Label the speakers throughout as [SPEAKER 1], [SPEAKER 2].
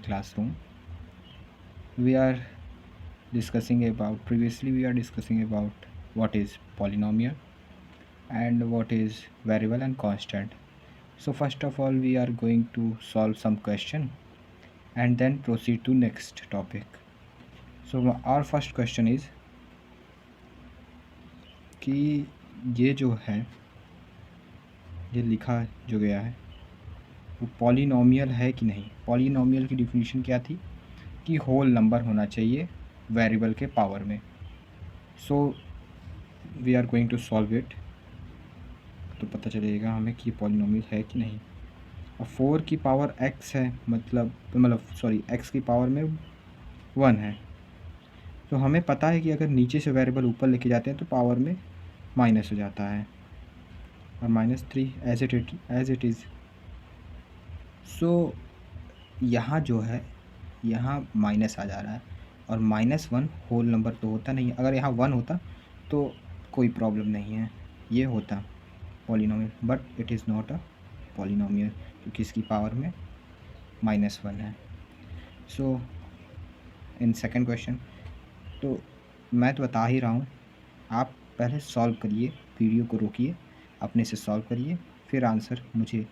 [SPEAKER 1] classroom. We are previously we are discussing about what is polynomial and what is variable and constant. So first of all we are going to solve some question and then proceed to next topic. So our first question is कि ये जो है, ये लिखा जो गया है वो पॉलिनोमियल है कि नहीं. पॉलिनोमियल की डिफिनीशन क्या थी कि होल नंबर होना चाहिए वेरिएबल के पावर में. So we are going to solve it, तो पता चलेगा हमें कि ये पॉलिनोमियल है कि नहीं. और 4 की पावर x है, मतलब x की पावर में 1 है. तो हमें पता है कि अगर नीचे से वेरिएबल ऊपर लेके जाते हैं तो पावर में माइनस हो जाता है, और -3 एज इट इज़. सो यहाँ जो है, यहाँ माइनस आ जा रहा है, और -1 होल नंबर तो होता नहीं है. अगर यहाँ 1 होता तो कोई प्रॉब्लम नहीं है, ये होता polynomial, but it is not a polynomial क्योंकि इसकी पावर में -1 है. सो इन सेकंड क्वेश्चन, तो मैं तो बता ही रहा हूँ, आप पहले सॉल्व करिए, वीडियो को रोकिए, अपने से सॉल्व करिए, फिर आंसर मुझे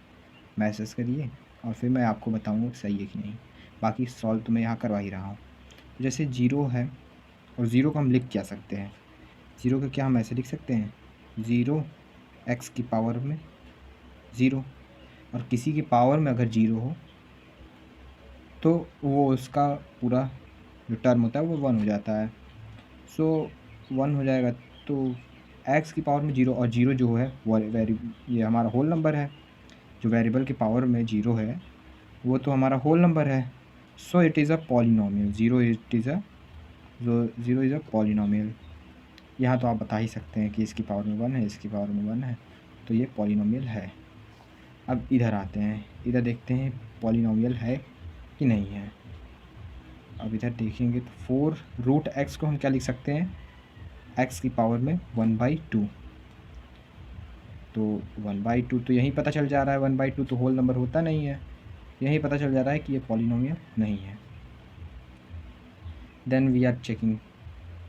[SPEAKER 1] मैसेज करिए और फिर मैं आपको बताऊँगा सही है कि नहीं. बाकी सॉल्व तो मैं यहाँ करवा ही रहा हूँ. जैसे 0 है, और 0 को हम लिख क्या सकते हैं, 0 को क्या हम ऐसे लिख सकते हैं, 0 x की पावर में 0, और किसी की पावर में अगर 0 हो तो वो उसका पूरा जो टर्म होता है वो 1 हो जाता है. सो 1 हो जाएगा, तो x की पावर में 0, और 0 जो है वो ये हमारा होल नंबर है. जो वेरिएबल की पावर में 0 है वो तो हमारा होल नंबर है. सो it is a polynomial. 0 is a polynomial. यहाँ तो आप बता ही सकते हैं कि इसकी पावर में 1 है, इसकी पावर में 1 है, तो ये पॉलिनोमियल है. अब इधर आते हैं, इधर देखते हैं पॉलिनोमियल है कि नहीं है. अब इधर देखेंगे तो 4√x को हम क्या लिख सकते हैं, x की पावर में 1/2. तो 1/2 तो यहीं पता चल जा रहा है, 1/2 तो होल नंबर होता नहीं है. यहीं पता चल जा रहा है कि ये पॉलिनोमियल नहीं है. Then we are checking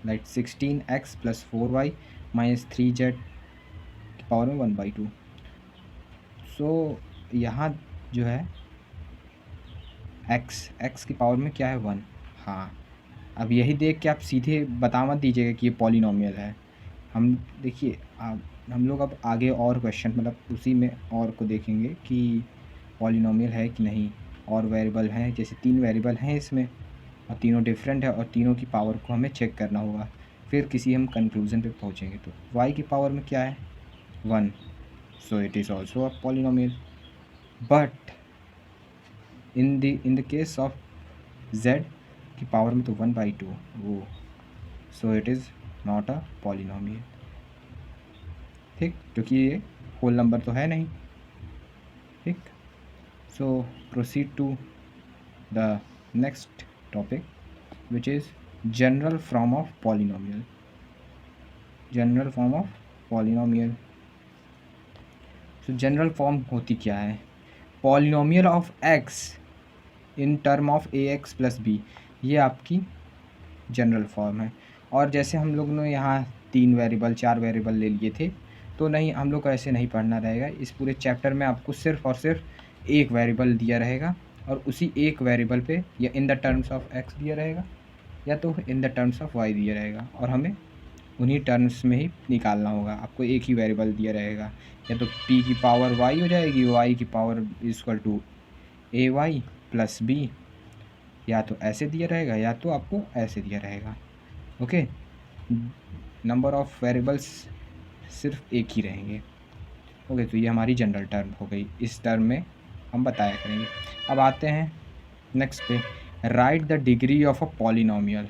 [SPEAKER 1] like 16x + 4y - 3z की पावर में 1/2. सो यहाँ जो है x की पावर में क्या है, 1. हाँ, अब यही देख के आप सीधे बता मत दीजिएगा कि ये पॉलिनोमियल है. हम देखिए, हम लोग अब आगे और क्वेश्चन, मतलब उसी में और को देखेंगे कि पॉलिनोमियल है कि नहीं. और वेरिएबल हैं, जैसे 3 वेरिएबल हैं इसमें, और तीनों डिफरेंट है, और तीनों की पावर को हमें चेक करना होगा, फिर किसी हम कंक्लूजन पे पहुँचेंगे. तो y की पावर में क्या है, 1. So it is also a polynomial. But in the case of z की पावर में तो 1/2 वो, so it is not a polynomial. ठीक, क्योंकि ये होल नंबर तो है नहीं. ठीक, so proceed to the next topic which is general form of polynomial. General form of polynomial. So general form होती क्या है, polynomial of x in term of ax + b. ये आपकी जनरल फॉर्म है. और जैसे हम लोग ने यहाँ 3 वेरिएबल 4 वेरिएबल ले लिए थे, तो नहीं, हम लोग को ऐसे नहीं पढ़ना रहेगा. इस पूरे चैप्टर में आपको सिर्फ और सिर्फ एक वेरिएबल दिया रहेगा, और उसी एक वेरिएबल पे या in the terms of x दिया रहेगा, या तो in the terms of y दिया रहेगा, और हमें उन्हीं टर्म्स में ही निकालना होगा. आपको एक ही वेरिएबल दिया रहेगा, या तो p की पावर y हो जाएगी, y की पावर = ay + b, या तो ऐसे दिया रहेगा या तो आपको ऐसे दिया रहेगा. ओके, नंबर ऑफ़ वेरिएबल्स सिर्फ एक ही रहेंगे. ओके, तो ये हमारी जनरल टर्म हो गई. इस टर्म में हम बताया करेंगे. अब आते हैं नेक्स्ट पे, right the degree of a polynomial.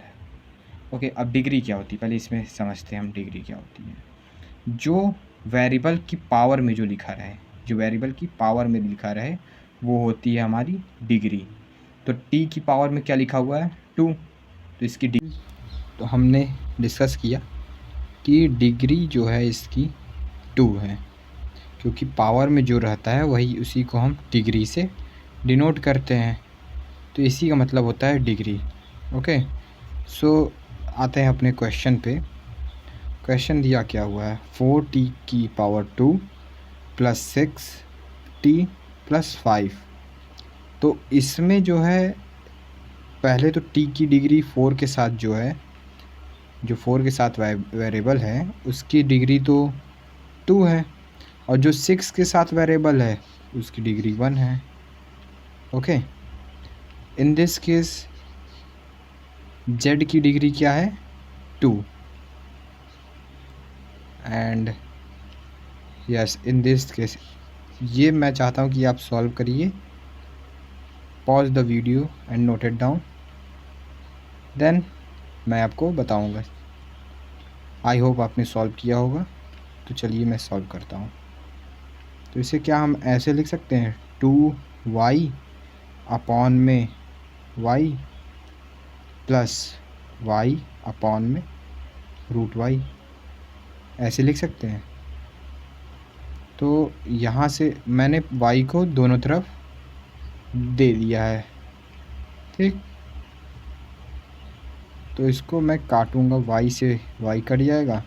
[SPEAKER 1] Okay, अब डिग्री क्या होती है पहले इसमें समझते हैं हम. डिग्री क्या होती है, जो वेरिएबल की पावर में जो लिखा रहे, जो वेरिएबल की पावर में लिखा रहे, वो होती है हमारी डिग्री. तो t की पावर में क्या लिखा हुआ है, 2, तो इसकी डिग्री, तो हमने डिस्कस किया कि डिग्री जो है इसकी 2 है, क्योंकि पावर में जो रहता है वही, उसी को हम डिग्री से डिनोट करते हैं. तो इसी का मतलब होता है डिग्री। ओके, सो आते हैं अपने क्वेश्चन पे। क्वेश्चन दिया क्या हुआ है, 4t की पावर 2 प्लस 6t प्लस 5। तो इसमें जो है पहले तो t की डिग्री 4 के साथ जो है, जो 4 के साथ वेरिएबल है उसकी डिग्री तो 2 है, और जो 6 के साथ वेरिएबल है उसकी डिग्री 1 है। Okay, in this case z की डिग्री क्या है, 2, and yes in this case ये मैं चाहता हूँ कि आप सॉल्व करिए, pause the video and note it down, then मैं आपको बताऊँगा। आई होप आपने सॉल्व किया होगा। तो चलिए मैं सॉल्व करता हूँ। तो इसे क्या हम ऐसे लिख सकते हैं, 2y अपॉन में y प्लस y अपॉन में रूट y, ऐसे लिख सकते हैं। तो यहाँ से मैंने y को दोनों तरफ दे दिया है, ठीक। तो इसको मैं काटूँगा, y से y कट जाएगा,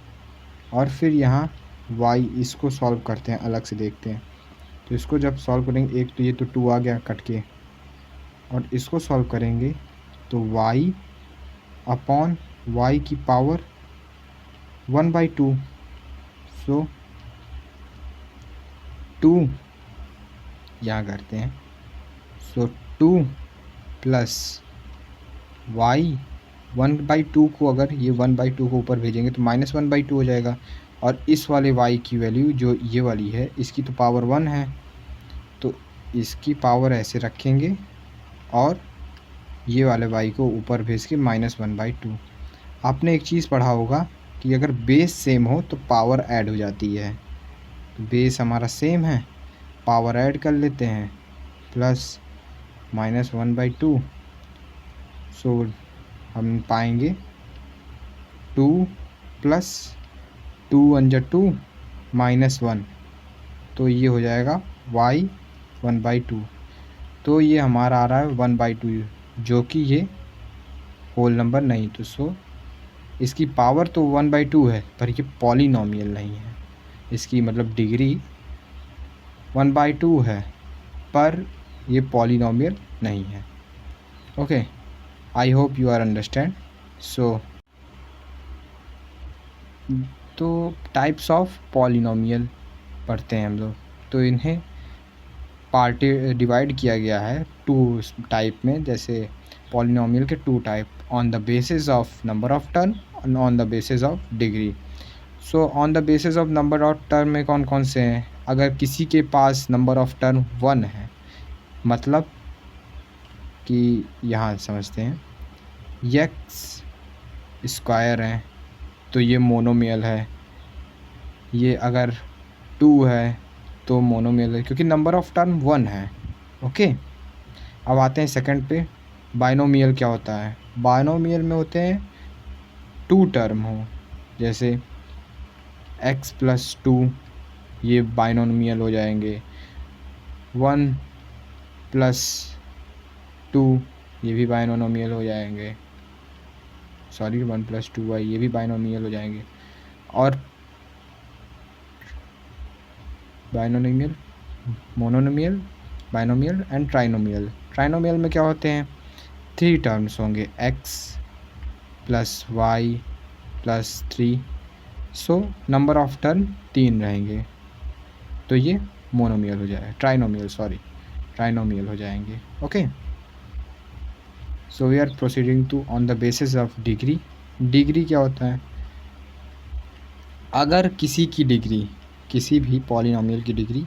[SPEAKER 1] और फिर यहाँ y, इसको सॉल्व करते हैं, अलग से देखते हैं। तो इसको जब सॉल्व करेंगे, एक तो ये तो 2 आ गया कट के, और इसको सॉल्व करेंगे तो y अपॉन y की पावर 1/2, सो 2 यहाँ करते हैं, सो 2 प्लस y 1/2 को, अगर ये 1/2 को ऊपर भेजेंगे तो -1/2 हो जाएगा, और इस वाले y की वैल्यू जो ये वाली है इसकी तो पावर 1 है, तो इसकी पावर ऐसे रखेंगे और ये वाले y को ऊपर भेज के -1/2। आपने एक चीज़ पढ़ा होगा कि अगर बेस सेम हो तो पावर ऐड हो जाती है। तो बेस हमारा सेम है, पावर ऐड कर लेते हैं, प्लस -1/2, सो हम पाएंगे 2 प्लस 2 1 जा 2 -1, तो ये हो जाएगा y 1/2। तो ये हमारा आ रहा है 1/2, जो कि ये होल नंबर नहीं, तो सो इसकी पावर तो 1/2 है पर ये पॉलिनॉमियल नहीं है। इसकी मतलब डिग्री 1/2 है पर ये पॉलिनॉमियल नहीं है। Okay, I hope you are understand. So तो टाइप्स ऑफ पॉलिनॉमियल पढ़ते हैं हम लोग, तो इन्हें डिवाइड किया गया है 2 टाइप में। जैसे पॉलिनॉमियल के 2 type, on the basis of number of term और on the basis of degree. So on the basis of number of term में कौन कौन से हैं, अगर किसी के पास नंबर ऑफ टर्म 1 है, मतलब कि यहाँ समझते हैं एक्स स्क्वायर है तो ये मोनोमियल है, ये अगर 2 है तो मोनोमियल है, क्योंकि नंबर ऑफ टर्म 1 है। ओके, अब आते हैं सेकंड पे, बाइनोमियल क्या होता है। बाइनोमियल में होते हैं 2 टर्म हो, जैसे x प्लस 2, ये बाइनोमियल हो जाएंगे, 1 प्लस 2 ये भी बाइनोमियल हो जाएंगे, सॉरी 1 प्लस 2y ये भी बाइनोमियल हो जाएंगे। और binomial, monomial, binomial and trinomial. Trinomial में क्या होते हैं, 3 टर्म्स होंगे, x plus y plus 3, so number of term 3 रहेंगे, तो ये मोनोमियल हो जाएगा, ट्राइनोमियल हो जाएंगे। Okay, so we are proceeding to on the basis of degree. Degree क्या होता है, अगर किसी की डिग्री, किसी भी पॉलिनॉमियल की डिग्री,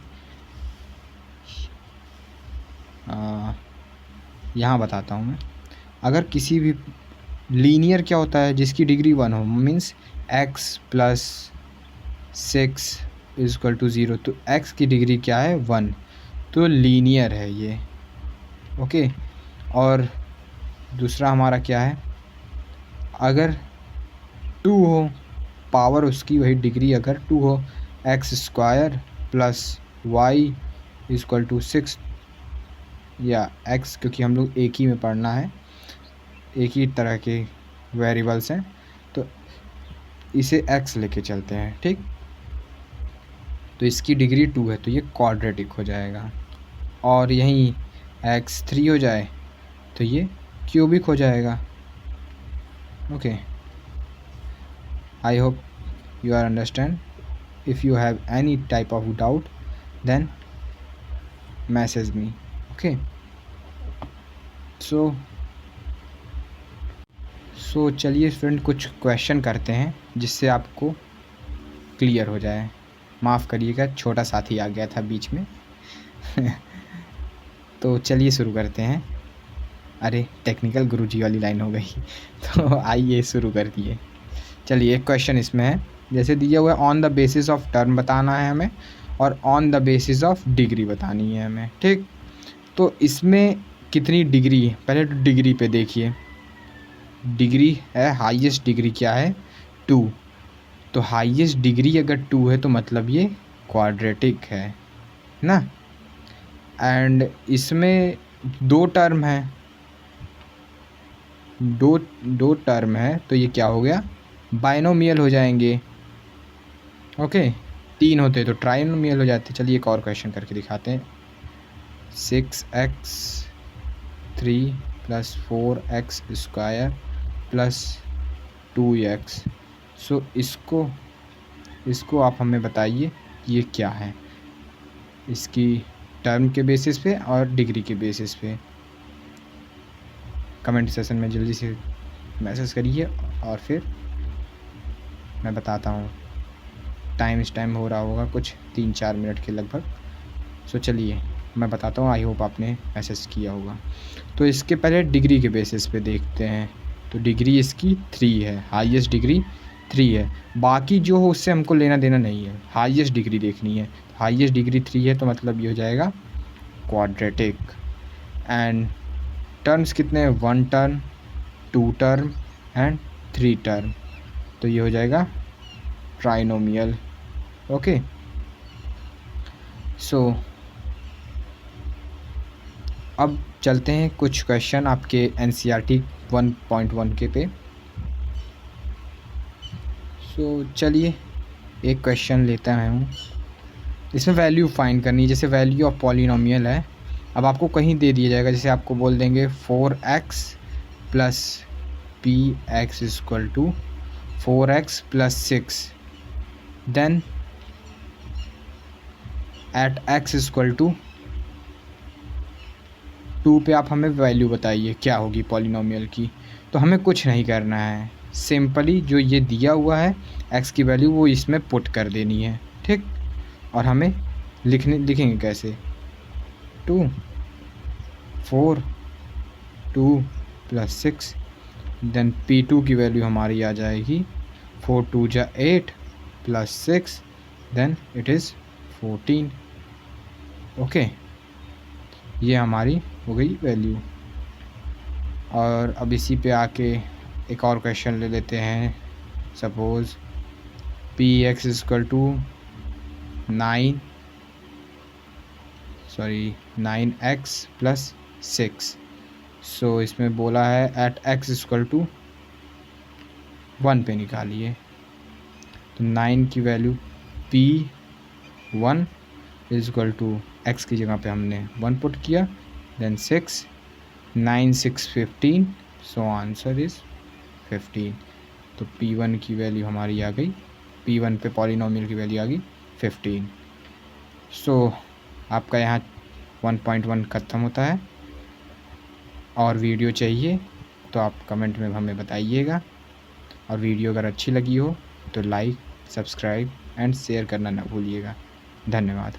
[SPEAKER 1] यहाँ बताता हूँ मैं, अगर किसी भी लीनियर क्या होता है जिसकी डिग्री 1 हो, means x plus 6 equal to 0, तो x की डिग्री क्या है 1, तो लीनियर है ये। ओके, और दूसरा हमारा क्या है, अगर 2 हो, पावर उसकी वही डिग्री अगर 2 हो, x square plus y equal to 6, या एक्स, क्योंकि हम लोग एक ही में पढ़ना है, एक ही तरह के वेरिएबल्स हैं, तो इसे एक्स लेके चलते हैं। ठीक, तो इसकी डिग्री 2 है तो ये क्वाड्रेटिक हो जाएगा। और यहीं x3 हो जाए तो ये क्यूबिक हो जाएगा। Okay, I hope you are understand. If you have any type of doubt then message me. Okay, so चलिए फ्रेंड कुछ क्वेश्चन करते हैं जिससे आपको क्लियर हो जाए। माफ़ करिएगा, छोटा साथी आ गया था बीच में तो चलिए शुरू करते हैं। अरे टेक्निकल गुरुजी वाली लाइन हो गई तो आइए शुरू कर दिए। चलिए एक क्वेश्चन इसमें है, जैसे दिया हुआ है on the basis of term बताना है हमें और on the basis of degree बतानी है हमें। ठीक, तो इसमें कितनी डिग्री है, पहले तो डिग्री पे देखिए। डिग्री है, हाईएस्ट डिग्री क्या है 2, तो हाईएस्ट डिग्री अगर 2 है तो मतलब ये क्वाड्रेटिक है ना। एंड इसमें दो टर्म है, दो टर्म है तो ये क्या हो गया, बाइनोमियल हो जाएंगे। ओके, 3 होते तो ट्राइनोमियल हो जाते। चलिए एक और क्वेश्चन करके दिखाते हैं। 6x3 + 4x² + 2x। सो इसको आप हमें बताइए ये क्या है, इसकी टर्म के बेसिस पे और डिग्री के बेसिस पे। कमेंट सेशन में जल्दी से मैसेज करिए और फिर मैं बताता हूँ। टाइम हो रहा होगा कुछ 3-4 मिनट के लगभग। सो चलिए मैं बताता हूँ, आई होप आपने मैसेज किया होगा। तो इसके पहले डिग्री के बेसिस पे देखते हैं। तो डिग्री इसकी 3 है, हाईएस्ट डिग्री 3 है। बाकी जो हो उससे हमको लेना देना नहीं है, हाईएस्ट डिग्री देखनी है। हाईएस्ट डिग्री 3 है तो मतलब ये हो जाएगा क्वाड्रेटिक। एंड टर्म्स कितने हैं, 1 टर्म, 2 टर्म एंड 3 टर्म, तो ये हो जाएगा ट्राइनोमियल। ओके, सो अब चलते हैं कुछ क्वेश्चन आपके NCERT 1.1 के पे। सो चलिए एक क्वेश्चन लेता हूँ, इसमें वैल्यू फाइंड करनी है। जैसे वैल्यू ऑफ पॉलिनोमियल है, अब आपको कहीं दे दिया जाएगा, जैसे आपको बोल देंगे 4x + px = 4x + 6, then eight x = 2 पे आप हमें वैल्यू बताइए क्या होगी पॉलिनोमियल की। तो हमें कुछ नहीं करना है, सिंपली जो ये दिया हुआ है x की वैल्यू वो इसमें पुट कर देनी है। ठीक, और हमें लिखेंगे कैसे, 2 4 2 + 6, देन p2 की वैल्यू हमारी आ जाएगी 4 2 = 8 + 6, देन इट इज़ 14। ओके, ये हमारी हो गई वैल्यू। और अब इसी पे आके एक और क्वेश्चन ले लेते हैं। Suppose px = 9x + 6। सो इसमें बोला है एट x = 1 पे निकालिए। तो 9 की वैल्यू p1 = x की जगह पे हमने 1 पुट किया, देन 6 9 6 15, सो आंसर इज़ 15। तो p1 की वैल्यू हमारी आ गई, p1 पे पॉलिनोमियल की वैल्यू आ गई 15। सो आपका यहाँ 1.1 ख़त्म होता है। और वीडियो चाहिए तो आप कमेंट में हमें बताइएगा। और वीडियो अगर अच्छी लगी हो तो लाइक, सब्सक्राइब एंड शेयर करना ना भूलिएगा। धन्यवाद।